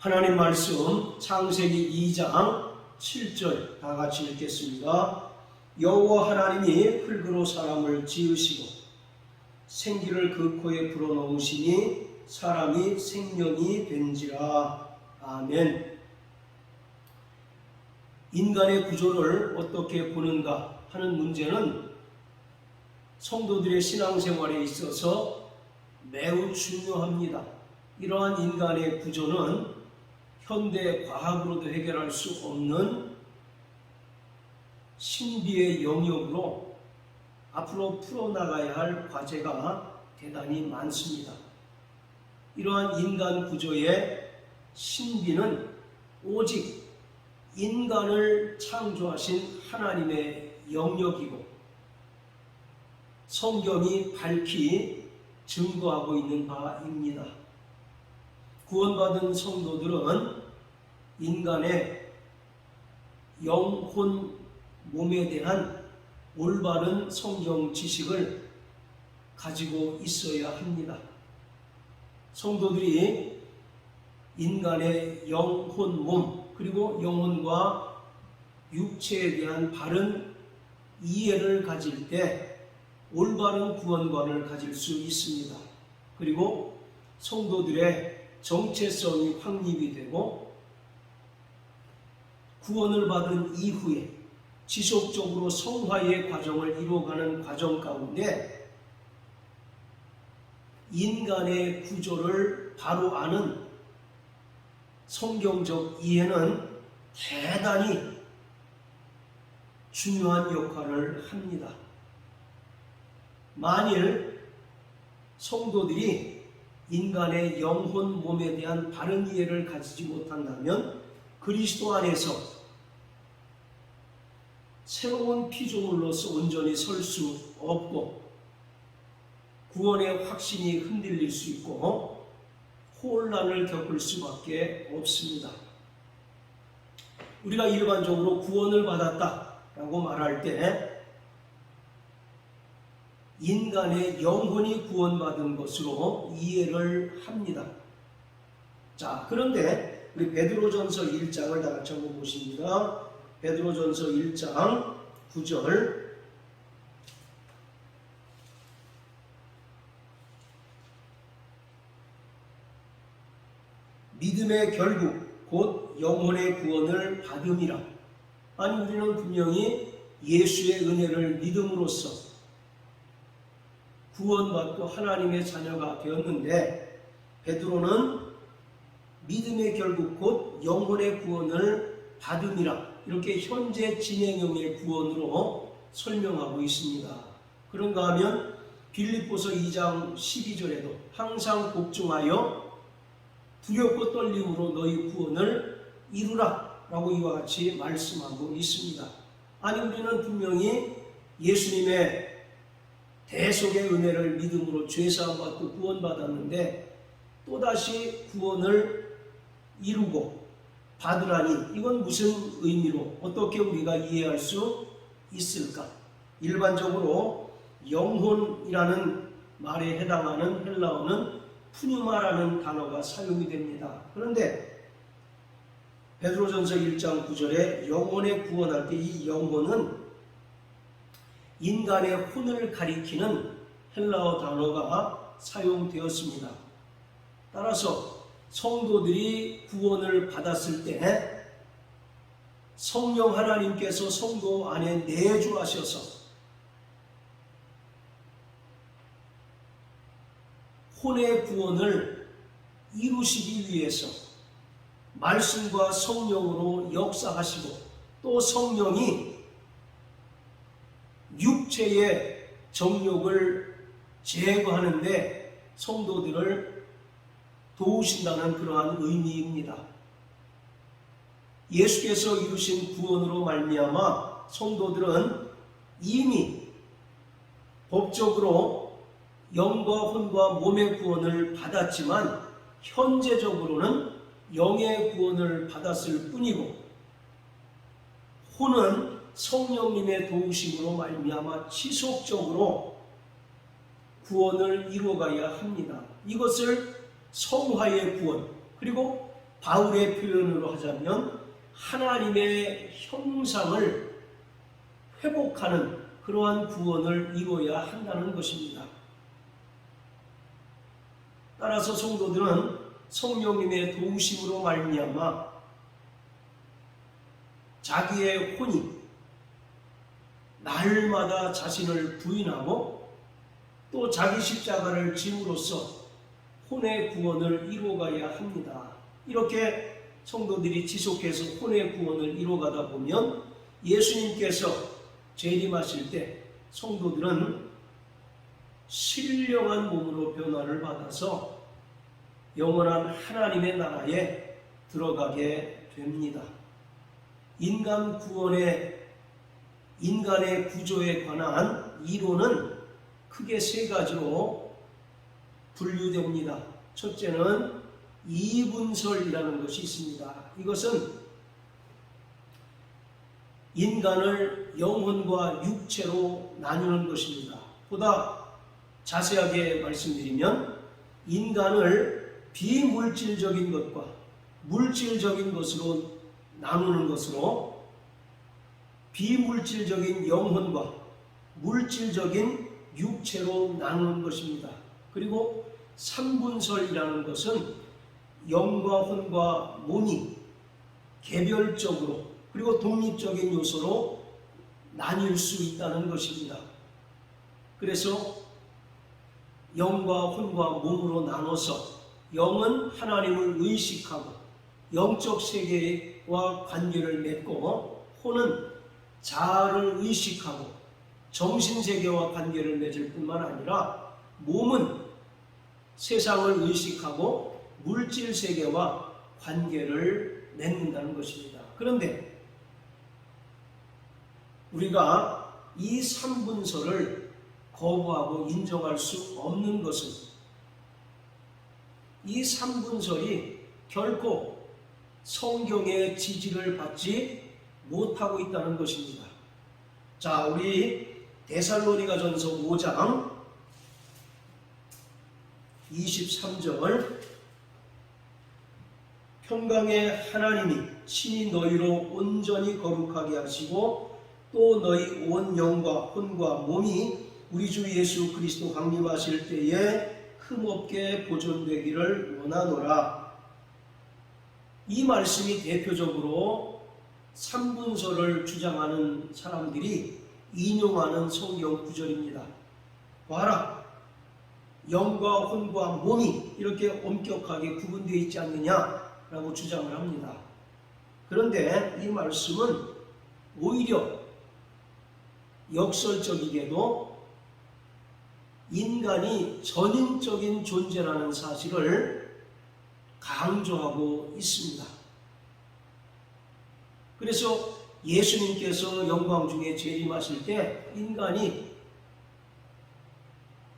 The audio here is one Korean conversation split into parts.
하나님 말씀 창세기 2장 7절 다 같이 읽겠습니다. 여호와 하나님이 흙으로 사람을 지으시고 생기를 그 코에 불어넣으시니 사람이 생명이 된지라. 아멘. 인간의 구조를 어떻게 보는가 하는 문제는 성도들의 신앙생활에 있어서 매우 중요합니다. 이러한 인간의 구조는 현대 과학으로도 해결할 수 없는 신비의 영역으로 앞으로 풀어나가야 할 과제가 대단히 많습니다. 이러한 인간 구조의 신비는 오직 인간을 창조하신 하나님의 영역이고 성경이 밝히 증거하고 있는 바입니다. 구원받은 성도들은 인간의 영혼 몸에 대한 올바른 성경 지식을 가지고 있어야 합니다. 성도들이 인간의 영혼 몸 그리고 영혼과 육체에 대한 바른 이해를 가질 때 올바른 구원관을 가질 수 있습니다. 그리고 성도들의 정체성이 확립이 되고 구원을 받은 이후에 지속적으로 성화의 과정을 이루어가는 과정 가운데 인간의 구조를 바로 아는 성경적 이해는 대단히 중요한 역할을 합니다. 만일 성도들이 인간의 영혼 몸에 대한 바른 이해를 가지지 못한다면 그리스도 안에서 새로운 피조물로서 온전히 설 수 없고 구원의 확신이 흔들릴 수 있고 혼란을 겪을 수밖에 없습니다. 우리가 일반적으로 구원을 받았다라고 말할 때 인간의 영혼이 구원받은 것으로 이해를 합니다. 자, 그런데 우리 베드로전서 1장을 다 같이 한번 보십니다. 베드로전서 1장 9절 믿음의 결국 곧 영혼의 구원을 받음이라. 아니 우리는 분명히 예수의 은혜를 믿음으로써 구원받고 하나님의 자녀가 되었는데 베드로는 믿음의 결국 곧 영혼의 구원을 받음이라 이렇게 현재 진행형의 구원으로 설명하고 있습니다. 그런가 하면 빌립보서 2장 12절에도 항상 복종하여 두렵고 떨림으로 너희 구원을 이루라 라고 이와 같이 말씀하고 있습니다. 아니 우리는 분명히 예수님의 대속의 은혜를 믿음으로 죄사함 받고 구원받았는데 또다시 구원을 이루고 받으라니 이건 무슨 의미로 어떻게 우리가 이해할 수 있을까? 일반적으로 영혼이라는 말에 해당하는 헬라어는 푸뉴마라는 단어가 사용이 됩니다. 그런데 베드로전서 1장 9절에 영혼에 구원할 때 이 영혼은 인간의 혼을 가리키는 헬라어 단어가 사용되었습니다. 따라서 성도들이 구원을 받았을 때 성령 하나님께서 성도 안에 내주하셔서 혼의 구원을 이루시기 위해서 말씀과 성령으로 역사하시고 또 성령이 육체의 정욕을 제거하는데 성도들을 도우신다는 그러한 의미입니다. 예수께서 이루신 구원으로 말미암아 성도들은 이미 법적으로 영과 혼과 몸의 구원을 받았지만 현재적으로는 영의 구원을 받았을 뿐이고 혼은 성령님의 도우심으로 말미암아 지속적으로 구원을 이루어가야 합니다. 이것을 성화의 구원 그리고 바울의 표현으로 하자면 하나님의 형상을 회복하는 그러한 구원을 이루어야 한다는 것입니다. 따라서 성도들은 성령님의 도우심으로 말미암아 자기의 혼이 날마다 자신을 부인하고 또 자기 십자가를 짐으로써 혼의 구원을 이루어가야 합니다. 이렇게 성도들이 지속해서 혼의 구원을 이루어가다 보면 예수님께서 재림하실 때 성도들은 신령한 몸으로 변화를 받아서 영원한 하나님의 나라에 들어가게 됩니다. 인간의 구조에 관한 이론은 크게 세 가지로 분류됩니다. 첫째는 이분설이라는 것이 있습니다. 이것은 인간을 영혼과 육체로 나누는 것입니다. 보다 자세하게 말씀드리면 인간을 비물질적인 것과 물질적인 것으로 나누는 것으로 비물질적인 영혼과 물질적인 육체로 나누는 것입니다. 그리고 삼분설이라는 것은 영과 혼과 몸이 개별적으로 그리고 독립적인 요소로 나뉠 수 있다는 것입니다. 그래서 영과 혼과 몸으로 나눠서 영은 하나님을 의식하고 영적 세계와 관계를 맺고 혼은 자아를 의식하고 정신세계와 관계를 맺을 뿐만 아니라 몸은 세상을 의식하고 물질세계와 관계를 맺는다는 것입니다. 그런데 우리가 이 삼분설을 거부하고 인정할 수 없는 것은 이 삼분설이 결코 성경의 지지를 받지 못하고 있다는 것입니다. 자, 우리 데살로니가전서 5장 23절 평강의 하나님이 친히 너희로 온전히 거룩하게 하시고 또 너희 온 영과 혼과 몸이 우리 주 예수 그리스도 강림하실 때에 흠없게 보존되기를 원하노라. 이 말씀이 대표적으로 삼분설을 주장하는 사람들이 인용하는 성경 구절입니다. 봐라, 영과 혼과 몸이 이렇게 엄격하게 구분되어 있지 않느냐라고 주장을 합니다. 그런데 이 말씀은 오히려 역설적이게도 인간이 전인적인 존재라는 사실을 강조하고 있습니다. 그래서 예수님께서 영광 중에 재림하실 때 인간이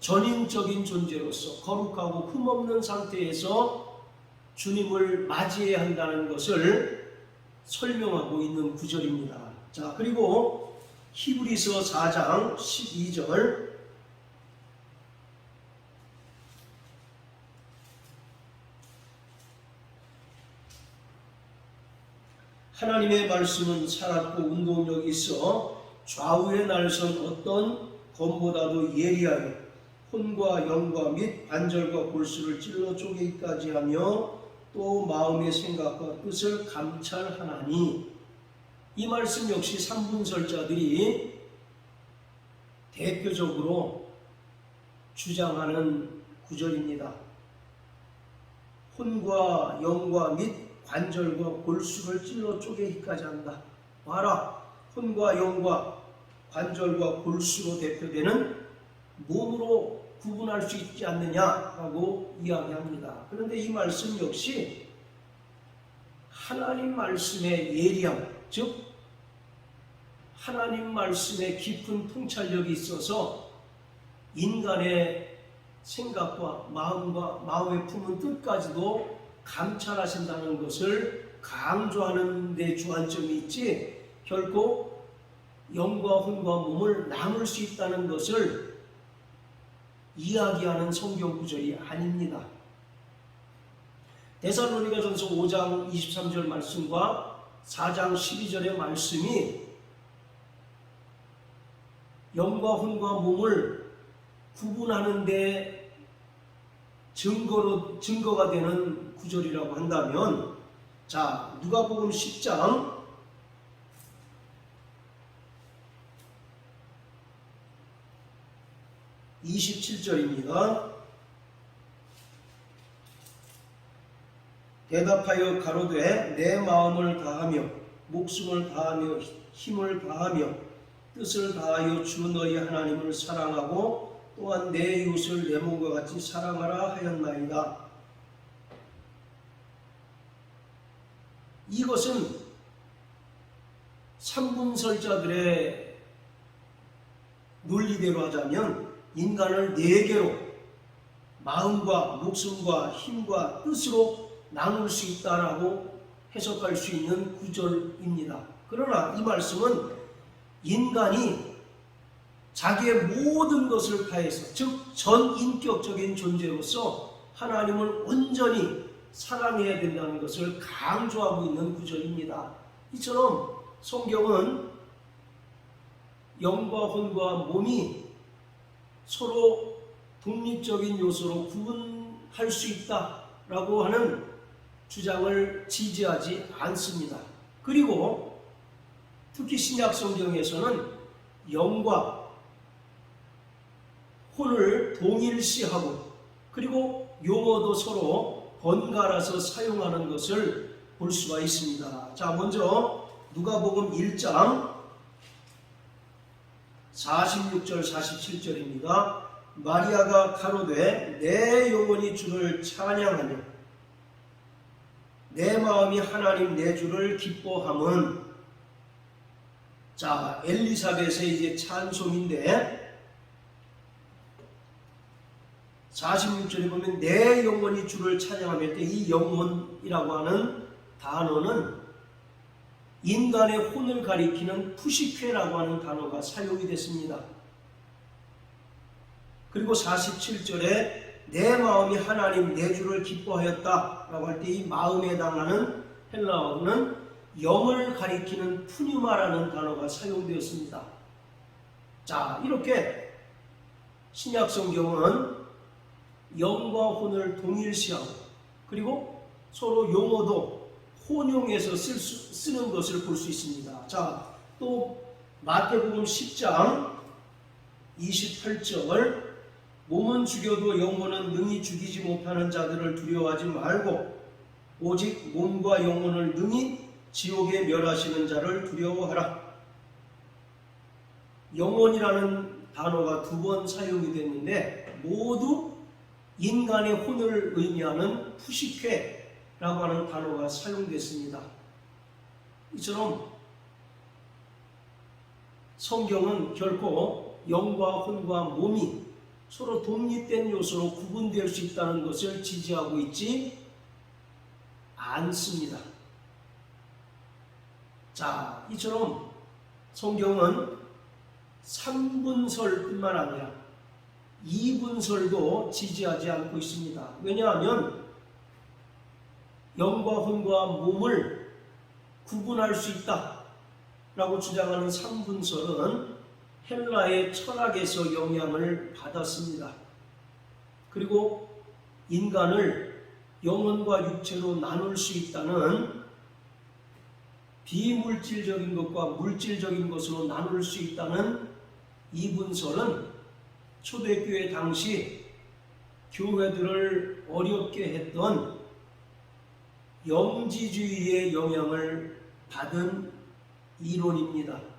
전인적인 존재로서 거룩하고 흠없는 상태에서 주님을 맞이해야 한다는 것을 설명하고 있는 구절입니다. 자, 그리고 히브리서 4장 12절 하나님의 말씀은 살았고 운동력이 있어 좌우의 날선 어떤 검보다도 예리하여 혼과 영과 및 관절과 골수를 찔러 쪼개기까지 하며 또 마음의 생각과 뜻을 감찰하나니. 이 말씀 역시 삼분설자들이 대표적으로 주장하는 구절입니다. 혼과 영과 및 관절과 골수를 찔러 쪼개기까지 한다. 봐라, 혼과 영과 관절과 골수로 대표되는 몸으로 구분할 수 있지 않느냐라고 이야기합니다. 그런데 이 말씀 역시 하나님 말씀의 예리함, 즉 하나님 말씀의 깊은 통찰력이 있어서 인간의 생각과 마음의 품은 뜻까지도 감찰하신다는 것을 강조하는 데 주안점이 있지, 결코 영과 혼과 몸을 나눌 수 있다는 것을 이야기하는 성경 구절이 아닙니다. 데살로니가전서 5장 23절 말씀과 4장 12절의 말씀이 영과 혼과 몸을 구분하는 데 증거가 되는 구절이라고 한다면, 자, 누가복음 10장 27절입니다. 대답하여 가로되 내 마음을 다하며 목숨을 다하며 힘을 다하며 뜻을 다하여 주 너희 하나님을 사랑하고 또한 내 이웃을 내 몸과 같이 사랑하라 하였나이다. 이것은 삼분설자들의 논리대로 하자면 인간을 네 개로 마음과 목숨과 힘과 뜻으로 나눌 수 있다라고 해석할 수 있는 구절입니다. 그러나 이 말씀은 인간이 자기의 모든 것을 다해서, 즉 전인격적인 존재로서 하나님을 온전히 사랑해야 된다는 것을 강조하고 있는 구절입니다. 이처럼 성경은 영과 혼과 몸이 서로 독립적인 요소로 구분할 수 있다라고 하는 주장을 지지하지 않습니다. 그리고 특히 신약 성경에서는 영과 혼을 동일시하고 그리고 용어도 서로 번갈아서 사용하는 것을 볼 수가 있습니다. 자, 먼저 누가복음 1장 46절 47절입니다. 마리아가 가로되 내 영혼이 주를 찬양하며 내 마음이 하나님 내 주를 기뻐함은, 자, 엘리사벳의 이제 찬송인데 46절에 보면 내 영혼이 주를 찬양하며, 이 영혼이라고 하는 단어는 인간의 혼을 가리키는 푸시케라고 하는 단어가 사용이 됐습니다. 그리고 47절에 내 마음이 하나님 내 주를 기뻐하였다 라고 할 때 이 마음에 해당하는 헬라어는 영을 가리키는 푸뉴마라는 단어가 사용되었습니다. 자, 이렇게 신약 성경은 영과 혼을 동일시하고 그리고 서로 용어도 혼용해서 쓰는 것을 볼 수 있습니다. 자, 또 마태복음 10장 28절 몸은 죽여도 영혼은 능히 죽이지 못하는 자들을 두려워하지 말고 오직 몸과 영혼을 능히 지옥에 멸하시는 자를 두려워하라. 영혼이라는 단어가 2번 사용이 됐는데 모두 인간의 혼을 의미하는 푸시케라고 하는 단어가 사용됐습니다. 이처럼 성경은 결코 영과 혼과 몸이 서로 독립된 요소로 구분될 수 있다는 것을 지지하고 있지 않습니다. 자, 이처럼 성경은 3분설뿐만 아니라 2분설도 지지하지 않고 있습니다. 왜냐하면 영과 혼과 몸을 구분할 수 있다라고 주장하는 3분설은 헬라의 철학에서 영향을 받았습니다. 그리고 인간을 영혼과 육체로 나눌 수 있다는, 비물질적인 것과 물질적인 것으로 나눌 수 있다는 이분설은 초대교회 당시 교회들을 어렵게 했던 영지주의의 영향을 받은 이론입니다.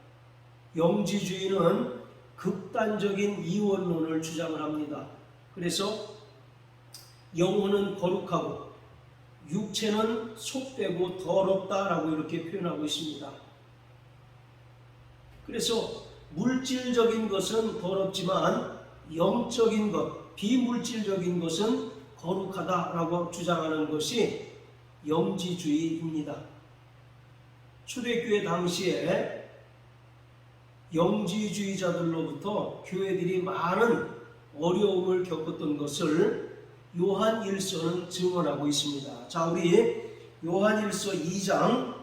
영지주의는 극단적인 이원론을 주장을 합니다. 그래서 영혼은 거룩하고 육체는 속되고 더럽다라고 이렇게 표현하고 있습니다. 그래서 물질적인 것은 더럽지만 영적인 것, 비물질적인 것은 거룩하다라고 주장하는 것이 영지주의입니다. 초대교회 당시에 영지주의자들로부터 교회들이 많은 어려움을 겪었던 것을 요한일서는 증언하고 있습니다. 자, 우리 요한일서 2장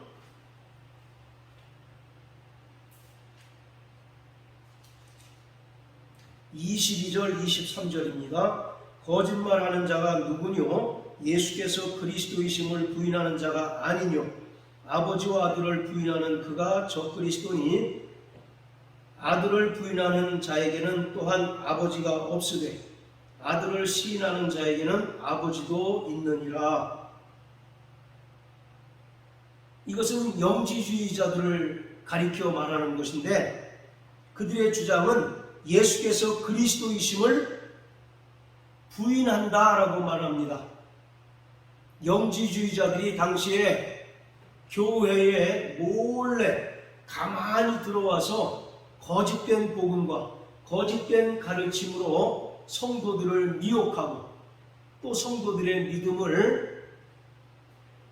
22절 23절입니다. 거짓말하는 자가 누구뇨? 예수께서 그리스도이심을 부인하는 자가 아니뇨? 아버지와 아들을 부인하는 그가 적그리스도니 아들을 부인하는 자에게는 또한 아버지가 없으되 아들을 시인하는 자에게는 아버지도 있느니라. 이것은 영지주의자들을 가리켜 말하는 것인데 그들의 주장은 예수께서 그리스도이심을 부인한다라고 말합니다. 영지주의자들이 당시에 교회에 몰래 가만히 들어와서 거짓된 복음과 거짓된 가르침으로 성도들을 미혹하고 또 성도들의 믿음을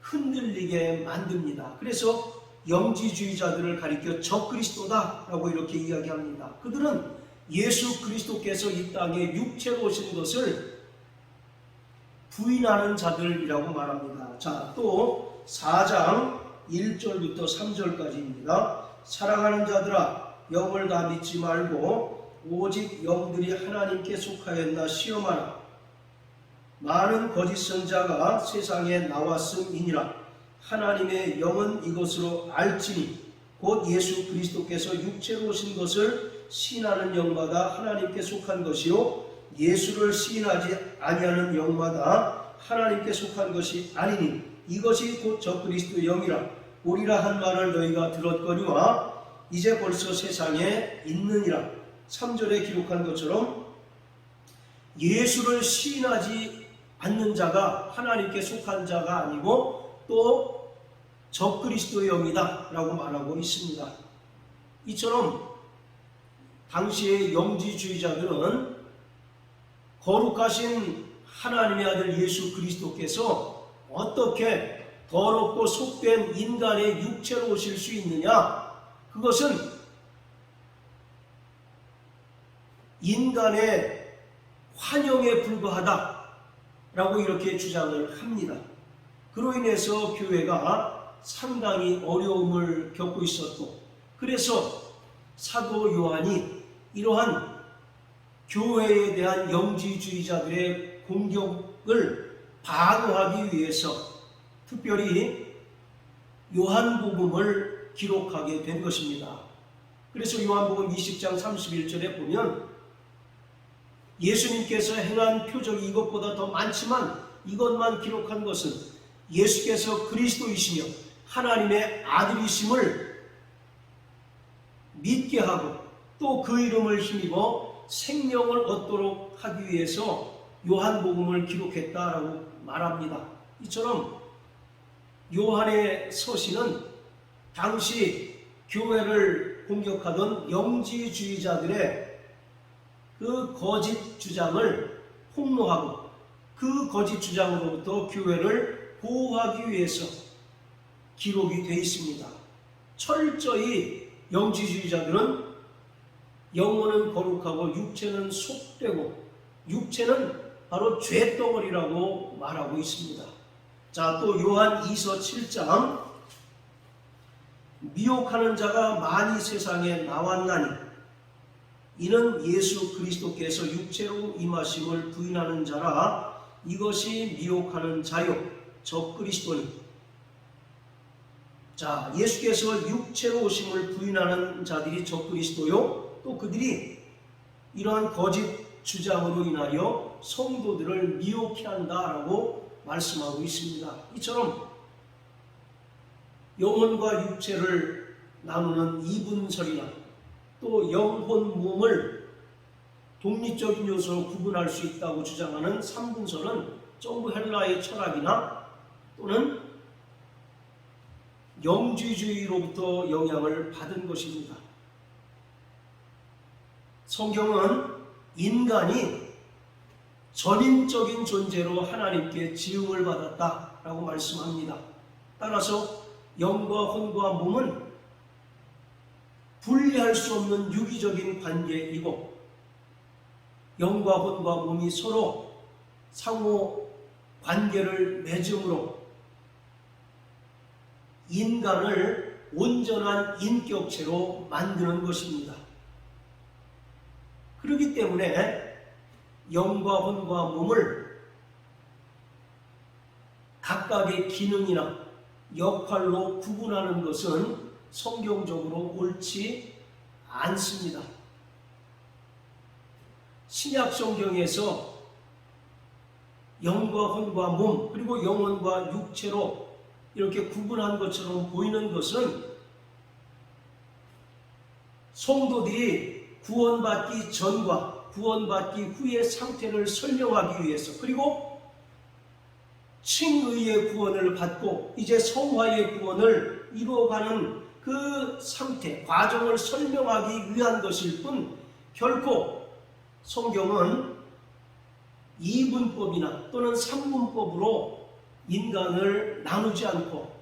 흔들리게 만듭니다. 그래서 영지주의자들을 가리켜 적그리스도다라고 이렇게 이야기합니다. 그들은 예수 그리스도께서 이 땅에 육체로 오신 것을 부인하는 자들이라고 말합니다. 자, 또 4장 1절부터 3절까지입니다. 사랑하는 자들아, 영을 다 믿지 말고 오직 영들이 하나님께 속하였나 시험하라. 많은 거짓 선자가 세상에 나왔음이니라. 하나님의 영은 이것으로 알지니 곧 예수 그리스도께서 육체로 오신 것을 시인하는 영마다 하나님께 속한 것이요 예수를 시인하지 아니하는 영마다 하나님께 속한 것이 아니니 이것이 곧 적그리스도 영이라. 오리라 한 말을 너희가 들었거니와 이제 벌써 세상에 있느니라. 3절에 기록한 것처럼 예수를 시인하지 않는 자가 하나님께 속한 자가 아니고 또 적그리스도 영이다 라고 말하고 있습니다. 이처럼 당시의 영지주의자들은 거룩하신 하나님의 아들 예수 그리스도께서 어떻게 더럽고 속된 인간의 육체로 오실 수 있느냐? 그것은 인간의 환영에 불과하다라고 이렇게 주장을 합니다. 그로 인해서 교회가 상당히 어려움을 겪고 있었고, 그래서 사도 요한이 이러한 교회에 대한 영지주의자들의 공격을 방어하기 위해서 특별히 요한복음을 기록하게 된 것입니다. 그래서 요한복음 20장 31절에 보면 예수님께서 행한 표적이 이것보다 더 많지만 이것만 기록한 것은 예수께서 그리스도이시며 하나님의 아들이심을 믿게 하고 또 그 이름을 힘입어 생명을 얻도록 하기 위해서 요한복음을 기록했다라고 말합니다. 이처럼 요한의 서신은 당시 교회를 공격하던 영지주의자들의 그 거짓 주장을 폭로하고 그 거짓 주장으로부터 교회를 보호하기 위해서 기록이 되어 있습니다. 철저히 영지주의자들은 영혼은 거룩하고 육체는 속되고 육체는 바로 죄덩어리라고 말하고 있습니다. 자, 또 요한 2서 7장 미혹하는 자가 많이 세상에 나왔나니 이는 예수 그리스도께서 육체로 임하심을 부인하는 자라. 이것이 미혹하는 자요 적그리스도니. 자, 예수께서 육체로 오심을 부인하는 자들이 적그리스도요, 또 그들이 이러한 거짓 주장으로 인하여 성도들을 미혹해 한다라고 말씀하고 있습니다. 이처럼 영혼과 육체를 나누는 이분설이나 또 영혼 몸을 독립적인 요소로 구분할 수 있다고 주장하는 삼분설은 전부 헬라의 철학이나 또는 영지주의로부터 영향을 받은 것입니다. 성경은 인간이 전인적인 존재로 하나님께 지음을 받았다라고 말씀합니다. 따라서 영과 혼과 몸은 분리할 수 없는 유기적인 관계이고 영과 혼과 몸이 서로 상호 관계를 맺음으로 인간을 온전한 인격체로 만드는 것입니다. 그렇기 때문에 영과 혼과 몸을 각각의 기능이나 역할로 구분하는 것은 성경적으로 옳지 않습니다. 신약 성경에서 영과 혼과 몸 그리고 영혼과 육체로 이렇게 구분한 것처럼 보이는 것은 성도들이 구원받기 전과 구원받기 후의 상태를 설명하기 위해서, 그리고 칭의의 구원을 받고 이제 성화의 구원을 이루어가는 그 상태, 과정을 설명하기 위한 것일 뿐, 결코 성경은 이분법이나 또는 삼분법으로 인간을 나누지 않고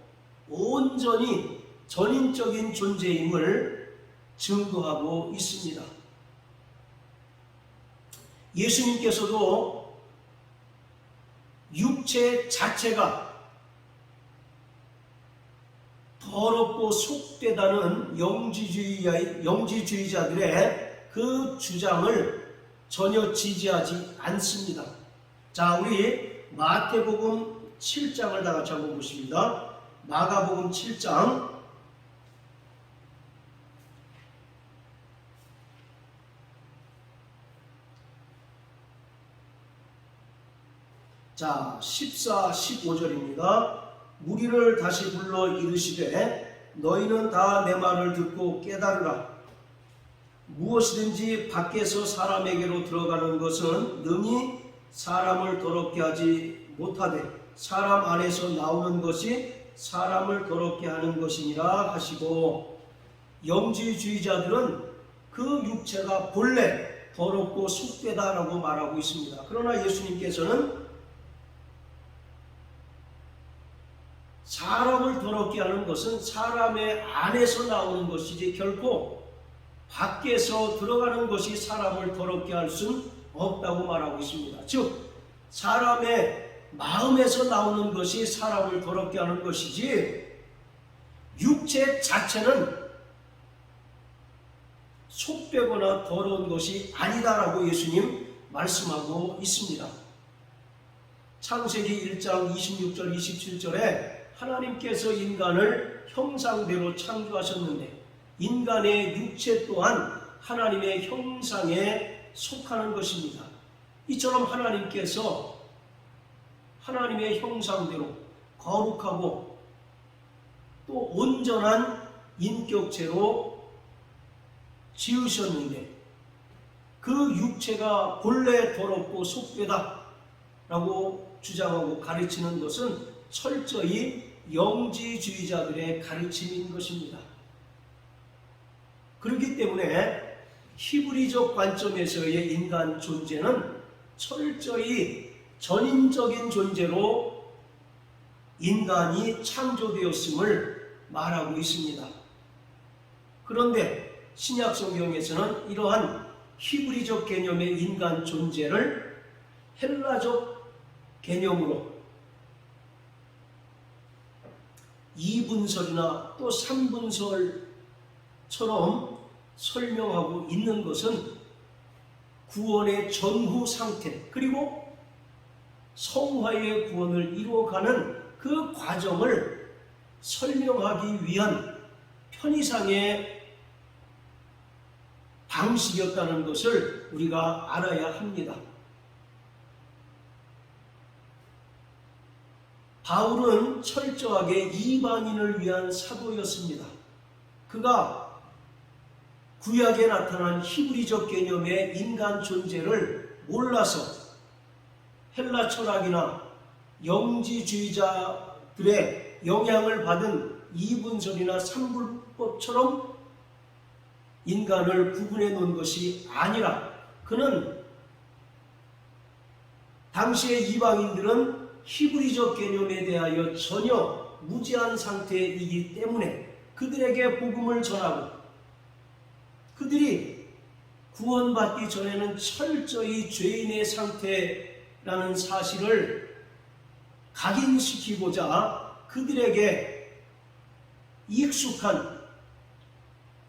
온전히 전인적인 존재임을 증거하고 있습니다. 예수님께서도 육체 자체가 더럽고 속되다는 영지주의자들의 그 주장을 전혀 지지하지 않습니다. 자, 우리 마태복음 7장을 다 같이 한번 보십니다. 마가복음 7장 자, 14, 15절입니다. 무리를 다시 불러 이르시되 너희는 다 내 말을 듣고 깨달으라. 무엇이든지 밖에서 사람에게로 들어가는 것은 능히 사람을 더럽게 하지 못하되 사람 안에서 나오는 것이 사람을 더럽게 하는 것이니라 하시고, 영지주의자들은 그 육체가 본래 더럽고 속되다라고 말하고 있습니다. 그러나 예수님께서는 사람을 더럽게 하는 것은 사람의 안에서 나오는 것이지 결코 밖에서 들어가는 것이 사람을 더럽게 할 수는 없다고 말하고 있습니다. 즉 사람의 마음에서 나오는 것이 사람을 더럽게 하는 것이지 육체 자체는 속되거나 더러운 것이 아니다라고 예수님 말씀하고 있습니다. 창세기 1장 26절 27절에 하나님께서 인간을 형상대로 창조하셨는데 인간의 육체 또한 하나님의 형상에 속하는 것입니다. 이처럼 하나님께서 하나님의 형상대로 거룩하고 또 온전한 인격체로 지으셨는데 그 육체가 본래 더럽고 속되다 라고 주장하고 가르치는 것은 철저히 영지주의자들의 가르침인 것입니다. 그렇기 때문에 히브리적 관점에서의 인간 존재는 철저히 전인적인 존재로 인간이 창조되었음을 말하고 있습니다. 그런데 신약 성경에서는 이러한 히브리적 개념의 인간 존재를 헬라적 개념으로 2분설이나 또 3분설처럼 설명하고 있는 것은 구원의 전후 상태 그리고 성화의 구원을 이루어가는 그 과정을 설명하기 위한 편의상의 방식이었다는 것을 우리가 알아야 합니다. 바울은 철저하게 이방인을 위한 사도였습니다. 그가 구약에 나타난 히브리적 개념의 인간 존재를 몰라서 헬라 철학이나 영지주의자들의 영향을 받은 이분설이나 삼분법처럼 인간을 구분해 놓은 것이 아니라 그는 당시의 이방인들은 히브리적 개념에 대하여 전혀 무지한 상태이기 때문에 그들에게 복음을 전하고 그들이 구원받기 전에는 철저히 죄인의 상태에 인간이라는 사실을 각인시키고자 그들에게 익숙한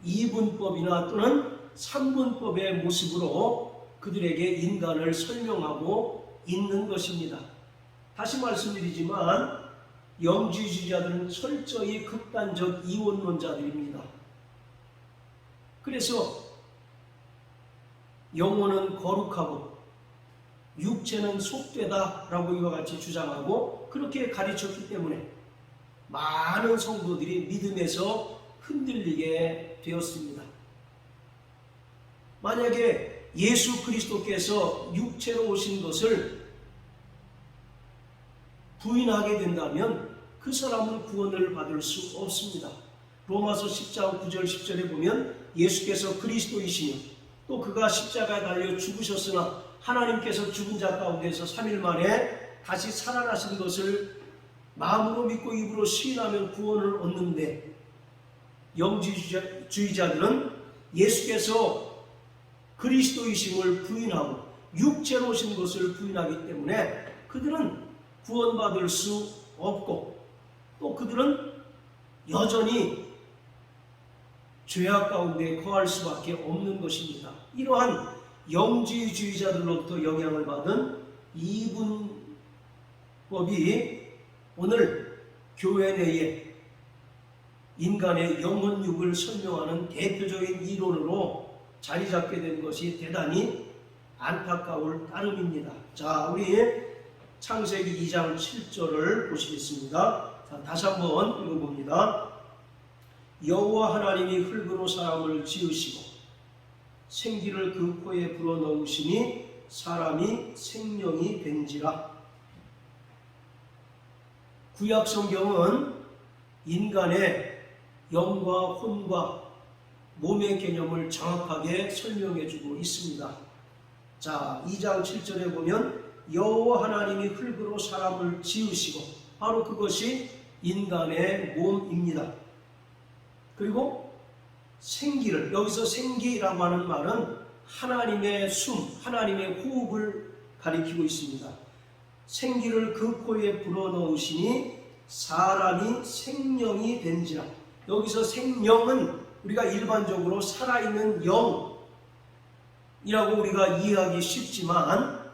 이분법이나 또는 삼분법의 모습으로 그들에게 인간을 설명하고 있는 것입니다. 다시 말씀드리지만 영지주의자들은 철저히 극단적 이원론자들입니다. 그래서 영혼은 거룩하고 육체는 속되다 라고 이와 같이 주장하고 그렇게 가르쳤기 때문에 많은 성도들이 믿음에서 흔들리게 되었습니다. 만약에 예수 그리스도께서 육체로 오신 것을 부인하게 된다면 그 사람은 구원을 받을 수 없습니다. 로마서 10장 9절 10절에 보면 예수께서 그리스도이시며 또 그가 십자가에 달려 죽으셨으나 하나님께서 죽은 자 가운데서 3일 만에 다시 살아나신 것을 마음으로 믿고 입으로 시인하면 구원을 얻는데, 영지주의자들은 예수께서 그리스도이심을 부인하고 육체로 오신 것을 부인하기 때문에 그들은 구원받을 수 없고 또 그들은 여전히 죄악 가운데 거할 수밖에 없는 것입니다. 이러한 영지주의자들로부터 영향을 받은 이분법이 오늘 교회 내에 인간의 영혼육을 설명하는 대표적인 이론으로 자리 잡게 된 것이 대단히 안타까울 따름입니다. 자, 우리 창세기 2장 7절을 보시겠습니다. 자, 다시 한번 읽어봅니다. 여호와 하나님이 흙으로 사람을 지으시고 생기를 그 코에 불어넣으시니 사람이 생명이 된지라. 구약 성경은 인간의 영과 혼과 몸의 개념을 정확하게 설명해주고 있습니다. 자, 2장 7절에 보면 여호와 하나님이 흙으로 사람을 지으시고, 바로 그것이 인간의 몸입니다. 그리고 생기를, 여기서 생기라고 하는 말은 하나님의 숨, 하나님의 호흡을 가리키고 있습니다. 생기를 그 코에 불어넣으시니 사람이 생명이 된지라. 여기서 생명은 우리가 일반적으로 살아있는 영이라고 우리가 이해하기 쉽지만,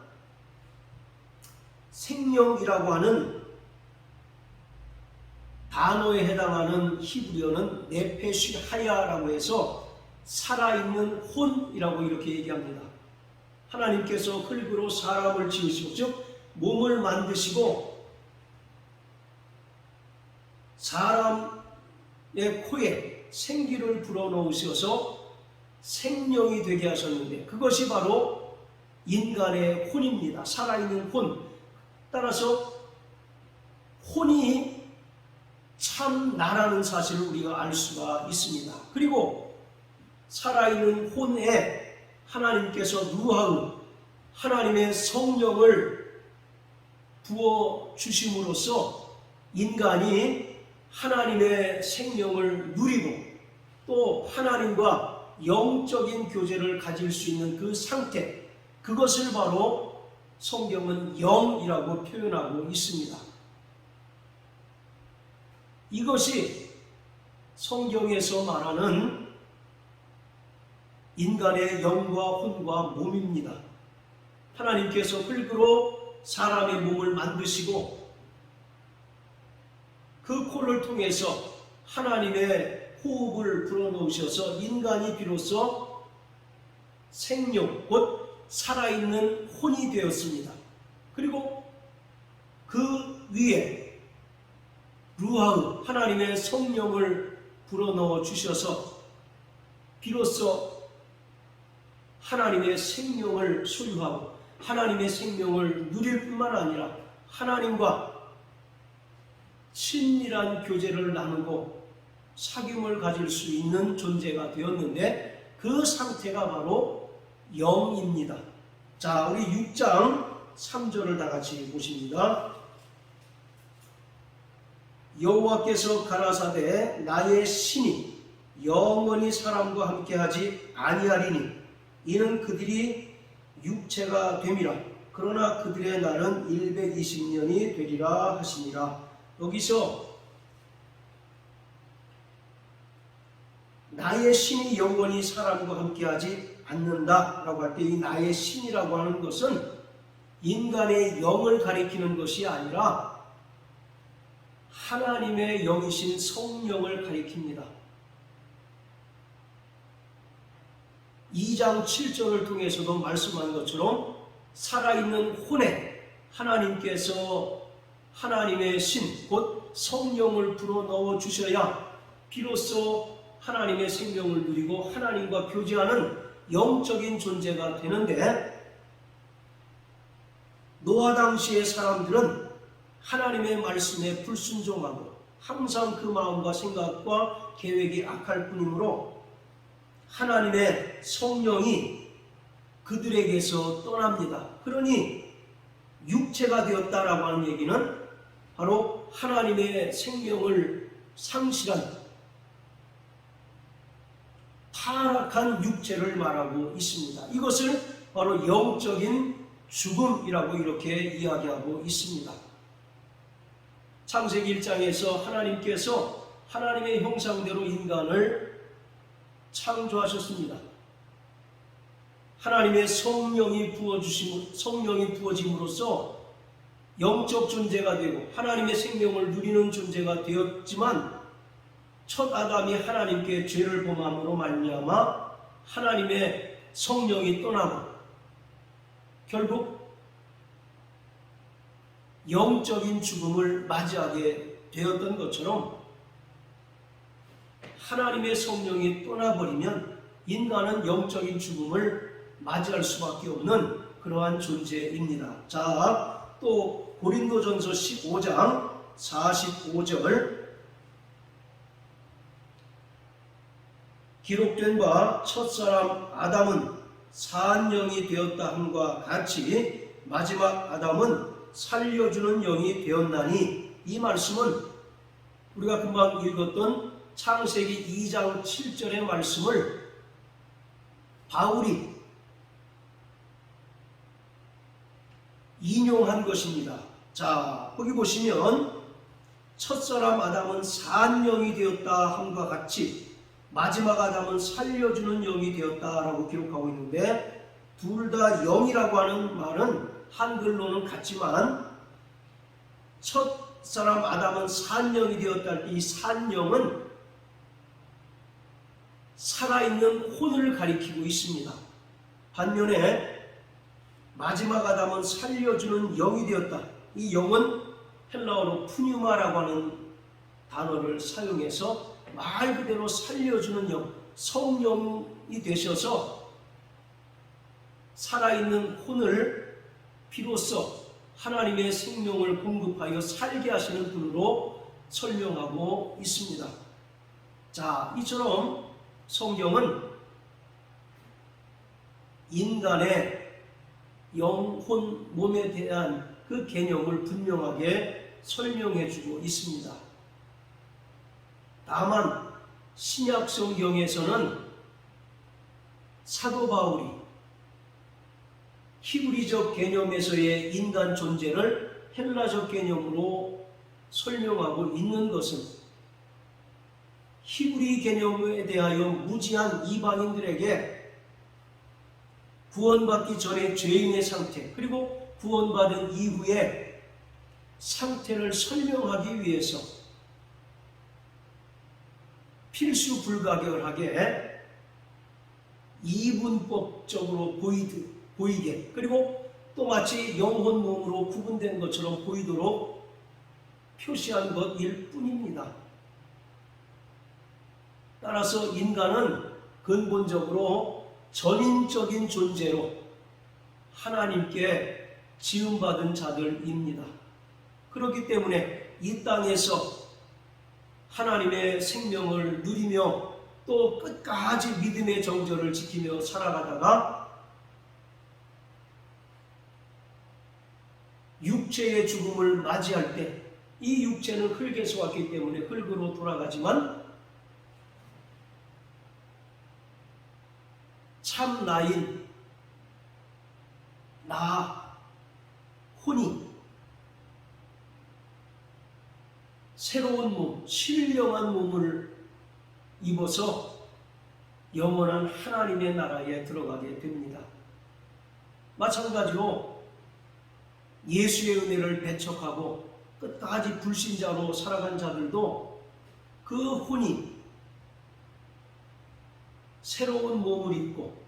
생명이라고 하는 단어에 해당하는 히브리어는 네페시 하야라고 해서 살아있는 혼이라고 이렇게 얘기합니다. 하나님께서 흙으로 사람을 지으시고, 즉 몸을 만드시고 사람의 코에 생기를 불어넣으셔서 생명이 되게 하셨는데, 그것이 바로 인간의 혼입니다. 살아있는 혼. 따라서 혼이 참 나라는 사실을 우리가 알 수가 있습니다. 그리고 살아있는 혼에 하나님께서 루하우, 하나님의 성령을 부어주심으로써 인간이 하나님의 생명을 누리고 또 하나님과 영적인 교제를 가질 수 있는 그 상태, 그것을 바로 성경은 영이라고 표현하고 있습니다. 이것이 성경에서 말하는 인간의 영과 혼과 몸입니다. 하나님께서 흙으로 사람의 몸을 만드시고 그 코를 통해서 하나님의 호흡을 불어넣으셔서 인간이 비로소 생명, 곧 살아있는 혼이 되었습니다. 그리고 그 위에 루하우, 하나님의 성령을 불어넣어 주셔서 비로소 하나님의 생명을 소유하고 하나님의 생명을 누릴 뿐만 아니라 하나님과 친밀한 교제를 나누고 사귐을 가질 수 있는 존재가 되었는데, 그 상태가 바로 영입니다. 자, 우리 6장 3절을 다 같이 보십니다. 여호와께서 가라사대 나의 신이 영원히 사람과 함께하지 아니하리니 이는 그들이 육체가 됨이라. 그러나 그들의 날은 120년이 되리라 하시니라. 여기서 나의 신이 영원히 사람과 함께하지 않는다라고 할 때 이 나의 신이라고 하는 것은 인간의 영을 가리키는 것이 아니라 하나님의 영이신 성령을 가리킵니다. 2장 7절을 통해서도 말씀한 것처럼 살아있는 혼에 하나님께서 하나님의 신, 곧 성령을 불어넣어 주셔야 비로소 하나님의 생명을 누리고 하나님과 교제하는 영적인 존재가 되는데, 노아 당시의 사람들은 하나님의 말씀에 불순종하고 항상 그 마음과 생각과 계획이 악할 뿐이므로 하나님의 성령이 그들에게서 떠납니다. 그러니 육체가 되었다라고 하는 얘기는 바로 하나님의 생명을 상실한 타락한 육체를 말하고 있습니다. 이것을 바로 영적인 죽음이라고 이렇게 이야기하고 있습니다. 창세기 1장에서 하나님께서 하나님의 형상대로 인간을 창조하셨습니다. 하나님의 성령이 부어짐으로써 영적 존재가 되고 하나님의 생명을 누리는 존재가 되었지만, 첫 아담이 하나님께 죄를 범함으로 말미암아 하나님의 성령이 떠나고 결국 영적인 죽음을 맞이하게 되었던 것처럼, 하나님의 성령이 떠나버리면 인간은 영적인 죽음을 맞이할 수밖에 없는 그러한 존재입니다. 자, 또 고린도전서 15장 45절 기록된 바 첫사람 아담은 산 영이 되었다 함과 같이 마지막 아담은 살려주는 영이 되었나니, 이 말씀은 우리가 금방 읽었던 창세기 2장 7절의 말씀을 바울이 인용한 것입니다. 자, 거기 보시면 첫사람 아담은 산 영이 되었다 함과 같이 마지막 아담은 살려주는 영이 되었다라고 기록하고 있는데, 둘 다 영이라고 하는 말은 한글로는 같지만 첫 사람 아담은 산영이 되었다 할 때 이 산영은 살아있는 혼을 가리키고 있습니다. 반면에 마지막 아담은 살려주는 영이 되었다. 이 영은 헬라어로 푸뉴마라고 하는 단어를 사용해서 말 그대로 살려주는 영, 성령이 되셔서 살아있는 혼을 비로소 하나님의 생명을 공급하여 살게 하시는 분으로 설명하고 있습니다. 자, 이처럼 성경은 인간의 영혼, 몸에 대한 그 개념을 분명하게 설명해 주고 있습니다. 다만 신약 성경에서는 사도 바울이 히브리적 개념에서의 인간 존재를 헬라적 개념으로 설명하고 있는 것은 히브리 개념에 대하여 무지한 이방인들에게 구원받기 전에 죄인의 상태, 그리고 구원받은 이후의 상태를 설명하기 위해서 필수 불가결하게 이분법적으로 보이게, 그리고 또 마치 영혼 몸으로 구분된 것처럼 보이도록 표시한 것일 뿐입니다. 따라서 인간은 근본적으로 전인적인 존재로 하나님께 지음받은 자들입니다. 그렇기 때문에 이 땅에서 하나님의 생명을 누리며 또 끝까지 믿음의 정절을 지키며 살아가다가 육체의 죽음을 맞이할 때, 이 육체는 흙에서 왔기 때문에 흙으로 돌아가지만 참 나인 나, 혼이 새로운 몸, 신령한 몸을 입어서 영원한 하나님의 나라에 들어가게 됩니다. 마찬가지로 예수의 은혜를 배척하고 끝까지 불신자로 살아간 자들도 그 혼이 새로운 몸을 입고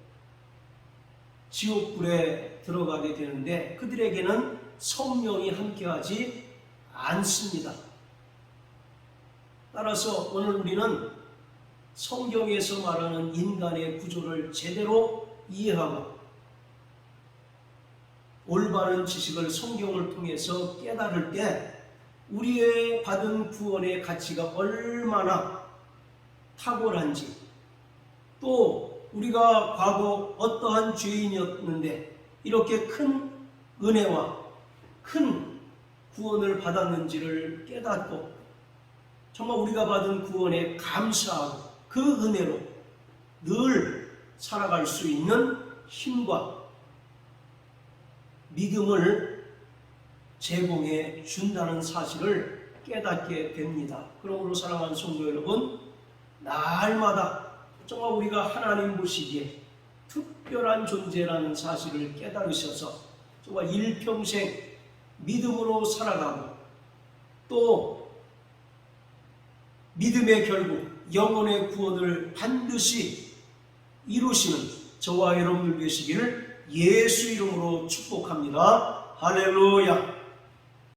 지옥불에 들어가게 되는데 그들에게는 성령이 함께하지 않습니다. 따라서 오늘 우리는 성경에서 말하는 인간의 구조를 제대로 이해하고 올바른 지식을 성경을 통해서 깨달을 때 우리의 받은 구원의 가치가 얼마나 탁월한지, 또 우리가 과거 어떠한 죄인이었는데 이렇게 큰 은혜와 큰 구원을 받았는지를 깨닫고 정말 우리가 받은 구원에 감사하고 그 은혜로 늘 살아갈 수 있는 힘과 믿음을 제공해 준다는 사실을 깨닫게 됩니다. 그러므로 사랑하는 성도 여러분, 날마다 정말 우리가 하나님 보시기에 특별한 존재라는 사실을 깨달으셔서 정말 일평생 믿음으로 살아가고 또 믿음의 결국 영혼의 구원을 반드시 이루시는 저와 여러분들 되시기를 예수 이름으로 축복합니다. 할렐루야.